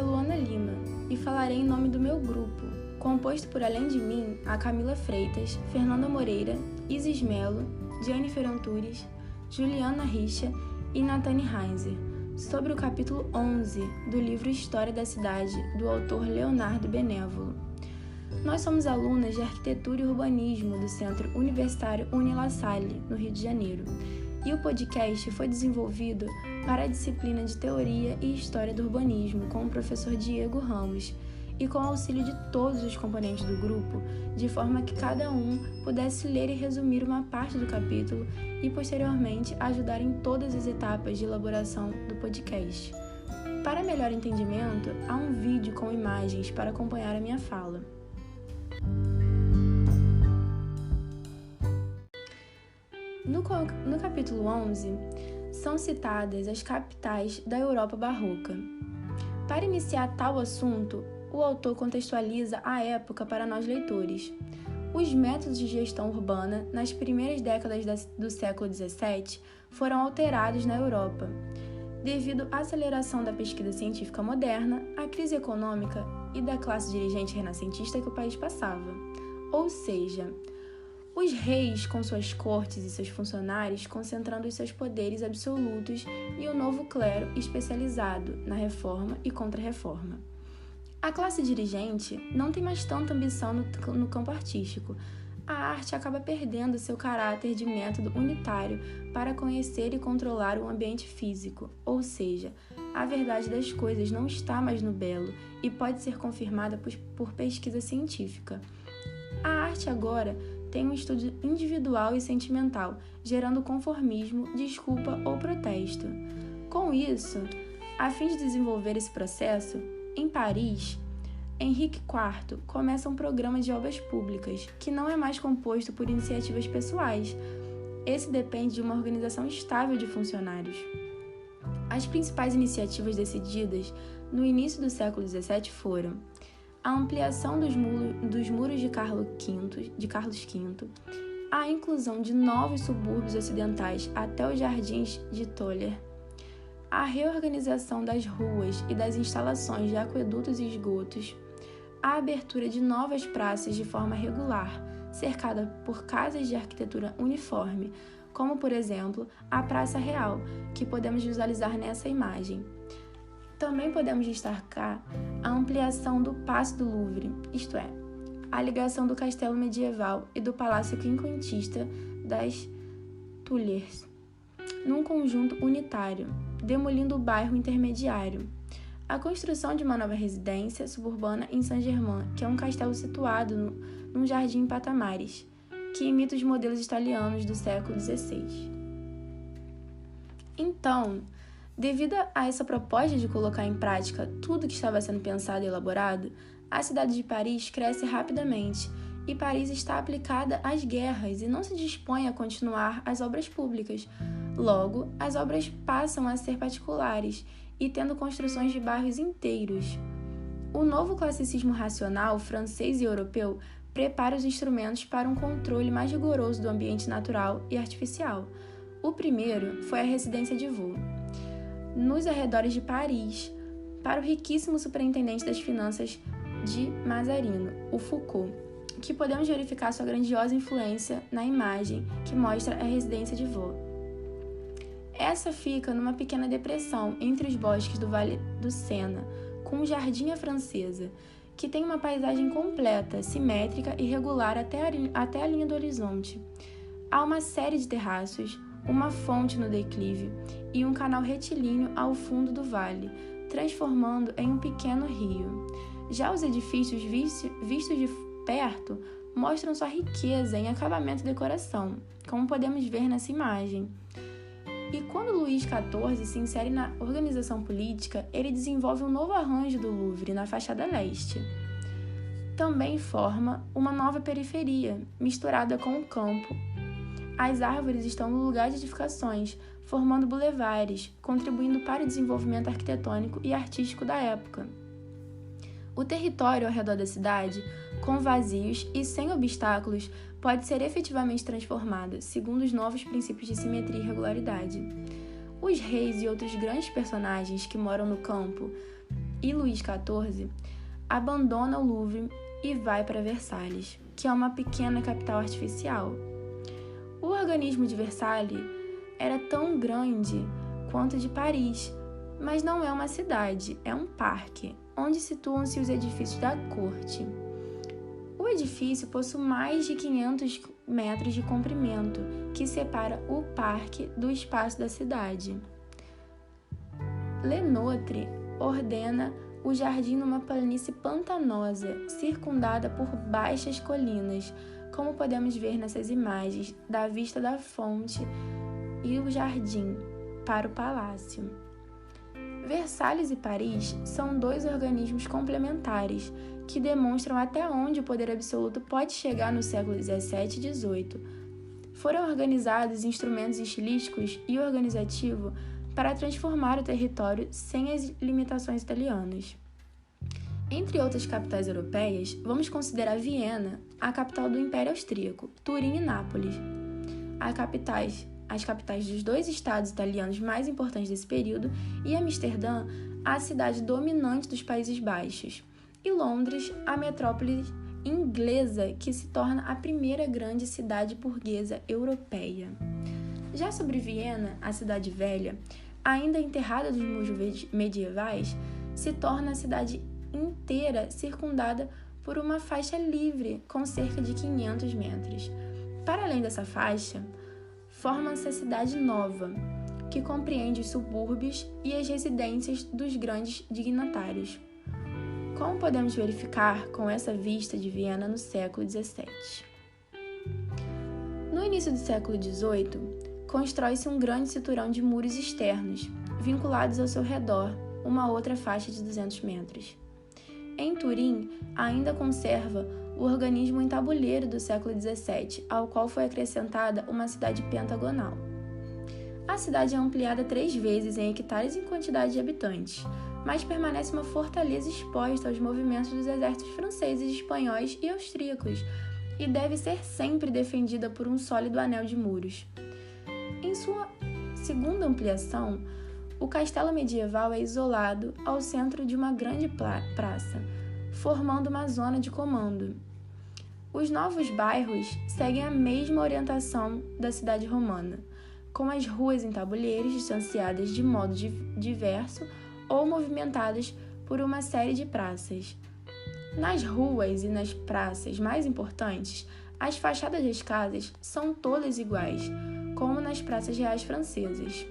Luana Lima e falarei em nome do meu grupo, composto por, além de mim, a Camila Freitas, Fernanda Moreira, Isis Melo, Jennifer Antunes, Juliana Richa e Nathane Heinzer, sobre o capítulo 11 do livro História da Cidade, do autor Leonardo Benévolo. Nós somos alunas de Arquitetura e Urbanismo do Centro Universitário Unila Salle, no Rio de Janeiro, e o podcast foi desenvolvido para a disciplina de Teoria e História do Urbanismo com o professor Diego Ramos e com o auxílio de todos os componentes do grupo, de forma que cada um pudesse ler e resumir uma parte do capítulo e, posteriormente, ajudar em todas as etapas de elaboração do podcast. Para melhor entendimento, há um vídeo com imagens para acompanhar a minha fala. No capítulo 11, são citadas as capitais da Europa barroca. Para iniciar tal assunto, o autor contextualiza a época para nós leitores. Os métodos de gestão urbana, nas primeiras décadas do século XVII, foram alterados na Europa, devido à aceleração da pesquisa científica moderna, à crise econômica e da classe dirigente renascentista que o país passava. Ou seja, os reis com suas cortes e seus funcionários concentrando os seus poderes absolutos e o novo clero especializado na reforma e contra-reforma. A classe dirigente não tem mais tanta ambição no campo artístico. A arte acaba perdendo seu caráter de método unitário para conhecer e controlar o ambiente físico, ou seja, a verdade das coisas não está mais no belo e pode ser confirmada por pesquisa científica. A arte agora tem um estudo individual e sentimental, gerando conformismo, desculpa ou protesto. Com isso, a fim de desenvolver esse processo, em Paris, Henrique IV começa um programa de obras públicas, que não é mais composto por iniciativas pessoais. Esse depende de uma organização estável de funcionários. As principais iniciativas decididas no início do século XVII foram a ampliação dos muros de Carlos V, a inclusão de novos subúrbios ocidentais até os jardins de Toller, a reorganização das ruas e das instalações de aquedutos e esgotos, a abertura de novas praças de forma regular, cercada por casas de arquitetura uniforme, como, por exemplo, a Praça Real, que podemos visualizar nessa imagem. Também podemos destacar a ampliação do Paço do Louvre, isto é, a ligação do castelo medieval e do palácio quinquecentista das Tuileries, num conjunto unitário, demolindo o bairro intermediário. A construção de uma nova residência suburbana em Saint-Germain, que é um castelo situado num jardim em patamares, que imita os modelos italianos do século XVI. Então, devido a essa proposta de colocar em prática tudo que estava sendo pensado e elaborado, a cidade de Paris cresce rapidamente e Paris está aplicada às guerras e não se dispõe a continuar as obras públicas. Logo, as obras passam a ser particulares e tendo construções de bairros inteiros. O novo classicismo racional, francês e europeu, prepara os instrumentos para um controle mais rigoroso do ambiente natural e artificial. O primeiro foi a residência de Vaux, nos arredores de Paris, para o riquíssimo superintendente das finanças de Mazarino, o Foucault, que podemos verificar sua grandiosa influência na imagem que mostra a residência de Vaux. Essa fica numa pequena depressão entre os bosques do Vale do Sena, com um jardim à francesa, que tem uma paisagem completa, simétrica e regular até a linha do horizonte. Há uma série de terraços, uma fonte no declive e um canal retilíneo ao fundo do vale, transformando em um pequeno rio. Já os edifícios vistos de perto mostram sua riqueza em acabamento e decoração, como podemos ver nessa imagem. E quando Luís XIV se insere na organização política, ele desenvolve um novo arranjo do Louvre na fachada leste. Também forma uma nova periferia, misturada com o campo. As árvores estão no lugar de edificações, formando bulevares, contribuindo para o desenvolvimento arquitetônico e artístico da época. O território ao redor da cidade, com vazios e sem obstáculos, pode ser efetivamente transformado, segundo os novos princípios de simetria e regularidade. Os reis e outros grandes personagens que moram no campo e Luís XIV, abandona o Louvre e vai para Versalhes, que é uma pequena capital artificial. O organismo de Versalhes era tão grande quanto o de Paris, mas não é uma cidade, é um parque, onde situam-se os edifícios da corte. O edifício possui mais de 500 metros de comprimento, que separa o parque do espaço da cidade. Le Nôtre ordena o jardim numa planície pantanosa, circundada por baixas colinas, como podemos ver nessas imagens da vista da fonte e o jardim para o palácio. Versalhes e Paris são dois organismos complementares que demonstram até onde o poder absoluto pode chegar no século XVII e XVIII. Foram organizados instrumentos estilísticos e organizativo para transformar o território sem as limitações italianas. Entre outras capitais europeias, vamos considerar Viena, a capital do Império Austríaco, Turim e Nápoles. As capitais dos dois estados italianos mais importantes desse período, e Amsterdã, a cidade dominante dos Países Baixos, e Londres, a metrópole inglesa que se torna a primeira grande cidade burguesa europeia. Já sobre Viena, a cidade velha, ainda enterrada dos muros medievais, se torna a cidade inteira circundada por uma faixa livre com cerca de 500 metros. Para além dessa faixa, forma-se a cidade nova, que compreende os subúrbios e as residências dos grandes dignatários. Como podemos verificar com essa vista de Viena no século XVII? No início do século XVIII, constrói-se um grande cinturão de muros externos, vinculados ao seu redor, uma outra faixa de 200 metros. Em Turim, ainda conserva o organismo em tabuleiro do século XVII, ao qual foi acrescentada uma cidade pentagonal. A cidade é ampliada 3 vezes em hectares e em quantidade de habitantes, mas permanece uma fortaleza exposta aos movimentos dos exércitos franceses, espanhóis e austríacos, e deve ser sempre defendida por um sólido anel de muros. Em sua segunda ampliação, o castelo medieval é isolado ao centro de uma grande praça, formando uma zona de comando. Os novos bairros seguem a mesma orientação da cidade romana, com as ruas em tabuleiros distanciadas de modo diverso ou movimentadas por uma série de praças. Nas ruas e nas praças mais importantes, as fachadas das casas são todas iguais, como nas praças reais francesas.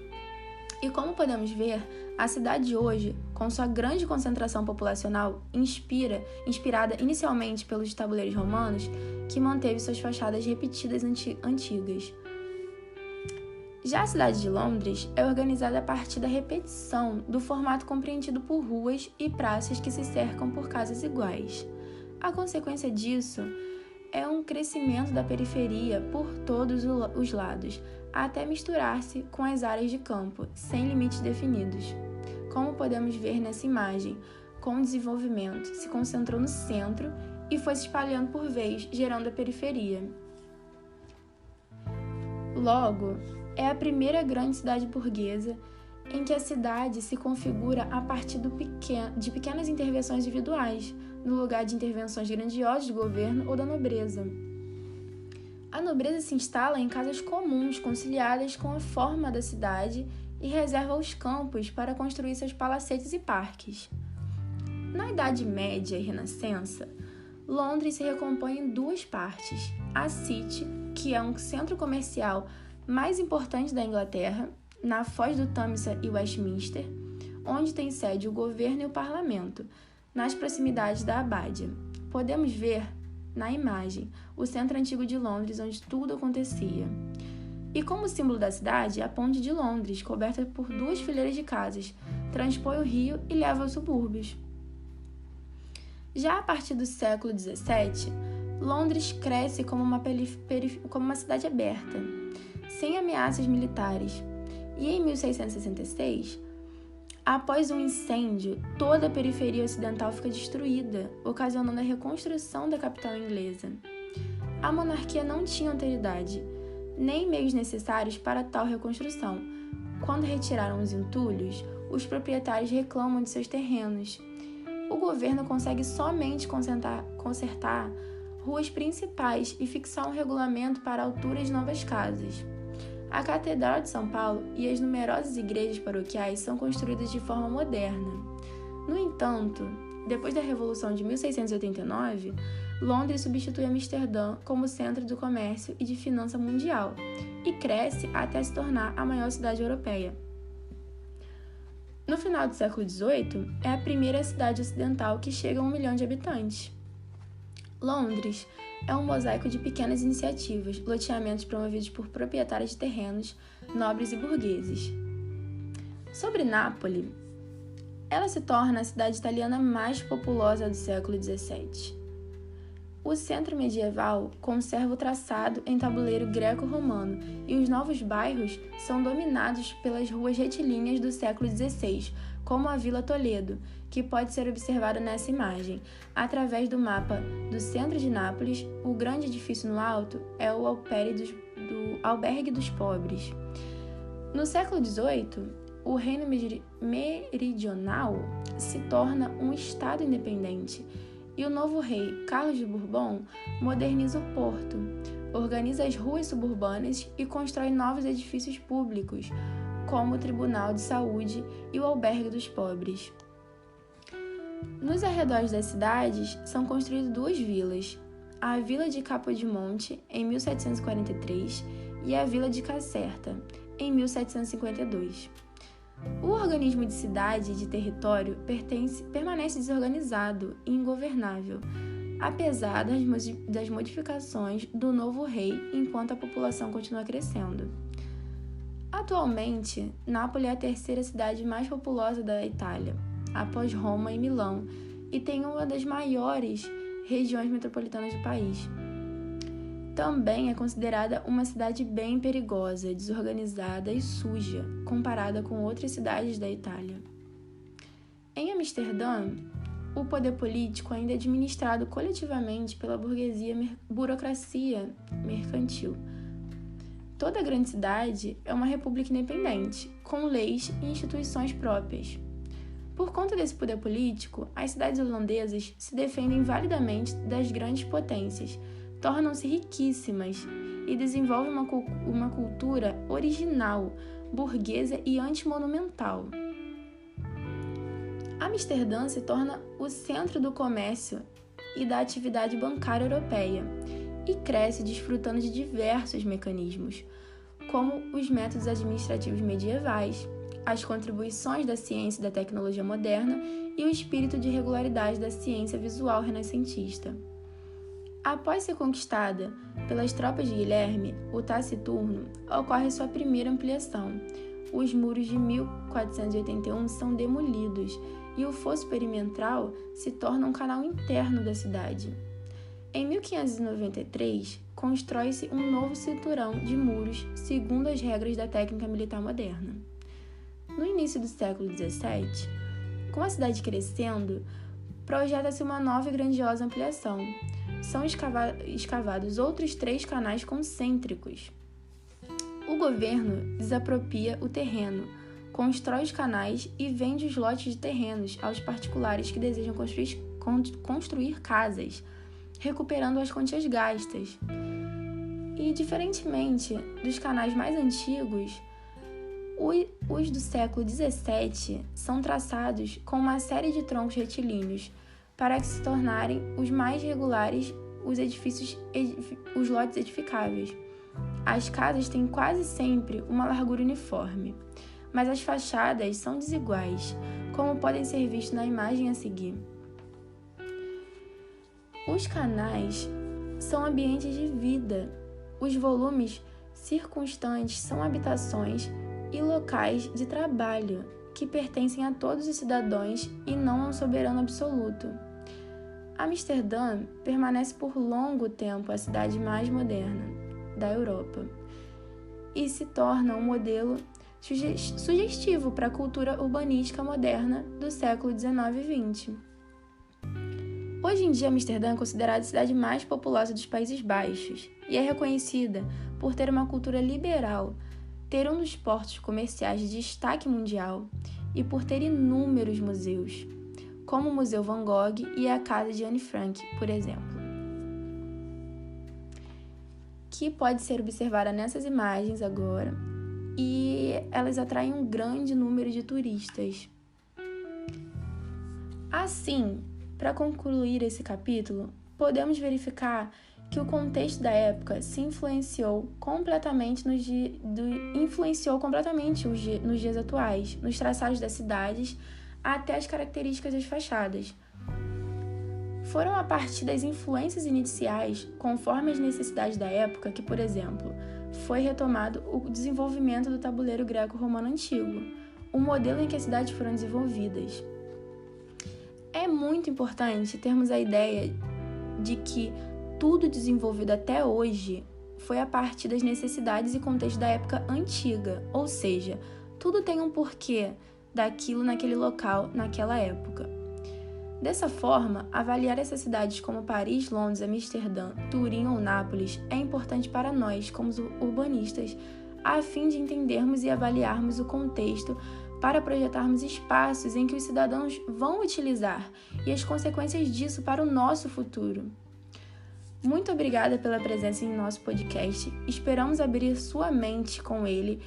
E como podemos ver, a cidade de hoje, com sua grande concentração populacional, inspirada inicialmente pelos tabuleiros romanos, que manteve suas fachadas repetidas antigas. Já a cidade de Londres é organizada a partir da repetição do formato compreendido por ruas e praças que se cercam por casas iguais. A consequência disso é um crescimento da periferia por todos os lados, até misturar-se com as áreas de campo, sem limites definidos. Como podemos ver nessa imagem, com o desenvolvimento, se concentrou no centro e foi se espalhando por vez, gerando a periferia. Logo, é a primeira grande cidade burguesa em que a cidade se configura a partir de pequenas intervenções individuais, no lugar de intervenções grandiosas do governo ou da nobreza. A nobreza se instala em casas comuns, conciliadas com a forma da cidade, e reserva os campos para construir seus palacetes e parques. Na Idade Média e Renascença, Londres se recompõe em 2 partes: a City, que é um centro comercial mais importante da Inglaterra, na foz do Tâmisa e Westminster, onde tem sede o governo e o parlamento, nas proximidades da Abádia. Podemos ver, na imagem, o centro antigo de Londres, onde tudo acontecia. E como símbolo da cidade, a Ponte de Londres, coberta por 2 fileiras de casas, transpõe o rio e leva aos subúrbios. Já a partir do século XVII, Londres cresce como uma cidade aberta, sem ameaças militares, e em 1666, após um incêndio, toda a periferia ocidental fica destruída, ocasionando a reconstrução da capital inglesa. A monarquia não tinha autoridade, nem meios necessários para tal reconstrução. Quando retiraram os entulhos, os proprietários reclamam de seus terrenos. O governo consegue somente consertar ruas principais e fixar um regulamento para a altura de novas casas. A Catedral de São Paulo e as numerosas igrejas paroquiais são construídas de forma moderna. No entanto, depois da Revolução de 1689, Londres substitui Amsterdã como centro do comércio e de finança mundial e cresce até se tornar a maior cidade europeia. No final do século XVIII, é a primeira cidade ocidental que chega a 1 milhão de habitantes. Londres é um mosaico de pequenas iniciativas, loteamentos promovidos por proprietários de terrenos, nobres e burgueses. Sobre Nápoles, ela se torna a cidade italiana mais populosa do século XVII. O centro medieval conserva o traçado em tabuleiro greco-romano e os novos bairros são dominados pelas ruas retilíneas do século XVI, como a Vila Toledo, que pode ser observada nessa imagem. Através do mapa do centro de Nápoles, o grande edifício no alto é o Albergue dos Pobres. No século XVIII, o Reino Meridional se torna um estado independente e o novo rei, Carlos de Bourbon, moderniza o porto, organiza as ruas suburbanas e constrói novos edifícios públicos, como o Tribunal de Saúde e o Albergue dos Pobres. Nos arredores das cidades são construídas duas vilas, a Vila de Capodimonte, em 1743, e a Vila de Caserta, em 1752. O organismo de cidade e de território permanece desorganizado e ingovernável, apesar das modificações do novo rei enquanto a população continua crescendo. Atualmente, Nápoles é a terceira cidade mais populosa da Itália, após Roma e Milão, e tem uma das maiores regiões metropolitanas do país. Também é considerada uma cidade bem perigosa, desorganizada e suja, comparada com outras cidades da Itália. Em Amsterdã, o poder político ainda é administrado coletivamente pela burocracia mercantil. Toda grande cidade é uma república independente, com leis e instituições próprias. Por conta desse poder político, as cidades holandesas se defendem validamente das grandes potências, tornam-se riquíssimas e desenvolvem uma cultura original, burguesa e antimonumental. Amsterdã se torna o centro do comércio e da atividade bancária europeia e cresce desfrutando de diversos mecanismos, como os métodos administrativos medievais, as contribuições da ciência e da tecnologia moderna e o espírito de regularidade da ciência visual renascentista. Após ser conquistada pelas tropas de Guilherme, o Taciturno, ocorre sua primeira ampliação. Os muros de 1481 são demolidos e o fosso perimetral se torna um canal interno da cidade. Em 1593, constrói-se um novo cinturão de muros segundo as regras da técnica militar moderna. No início do século XVII, com a cidade crescendo, projeta-se uma nova e grandiosa ampliação. São escavados outros 3 canais concêntricos. O governo desapropria o terreno, constrói os canais e vende os lotes de terrenos aos particulares que desejam construir casas, recuperando as quantias gastas. E, diferentemente dos canais mais antigos, os do século XVII são traçados com uma série de troncos retilíneos para que se tornarem os mais regulares os lotes edificáveis. As casas têm quase sempre uma largura uniforme, mas as fachadas são desiguais, como podem ser vistos na imagem a seguir. Os canais são ambientes de vida. Os volumes circunstantes são habitações e locais de trabalho que pertencem a todos os cidadãos e não a um soberano absoluto. Amsterdã permanece por longo tempo a cidade mais moderna da Europa e se torna um modelo sugestivo para a cultura urbanística moderna do século XIX e XX. Hoje em dia, Amsterdã é considerada a cidade mais populosa dos Países Baixos e é reconhecida por ter uma cultura liberal, ter um dos portos comerciais de destaque mundial e por ter inúmeros museus, como o Museu Van Gogh e a Casa de Anne Frank, por exemplo, que pode ser observada nessas imagens agora, e elas atraem um grande número de turistas. Assim, para concluir esse capítulo, podemos verificar que o contexto da época se influenciou completamente nos dias atuais, nos traçados das cidades, até as características das fachadas. Foram a partir das influências iniciais, conforme as necessidades da época, que, por exemplo, foi retomado o desenvolvimento do tabuleiro greco-romano antigo, o modelo em que as cidades foram desenvolvidas. É muito importante termos a ideia de que tudo desenvolvido até hoje foi a partir das necessidades e contexto da época antiga, ou seja, tudo tem um porquê daquilo naquele local, naquela época. Dessa forma, avaliar essas cidades como Paris, Londres, Amsterdã, Turim ou Nápoles é importante para nós, como urbanistas, a fim de entendermos e avaliarmos o contexto para projetarmos espaços em que os cidadãos vão utilizar e as consequências disso para o nosso futuro. Muito obrigada pela presença em nosso podcast. Esperamos abrir sua mente com ele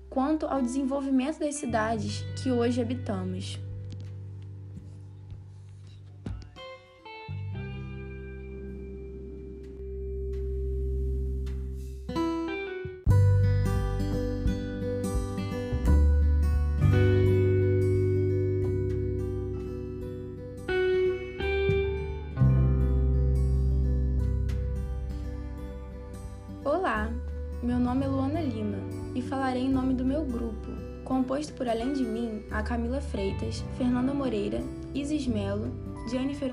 quanto ao desenvolvimento das cidades que hoje habitamos. Olá, meu nome é Luana Lima e falarei em nome do meu grupo, composto por, além de mim, a Camila Freitas, Fernanda Moreira, Isis Melo, Jennifer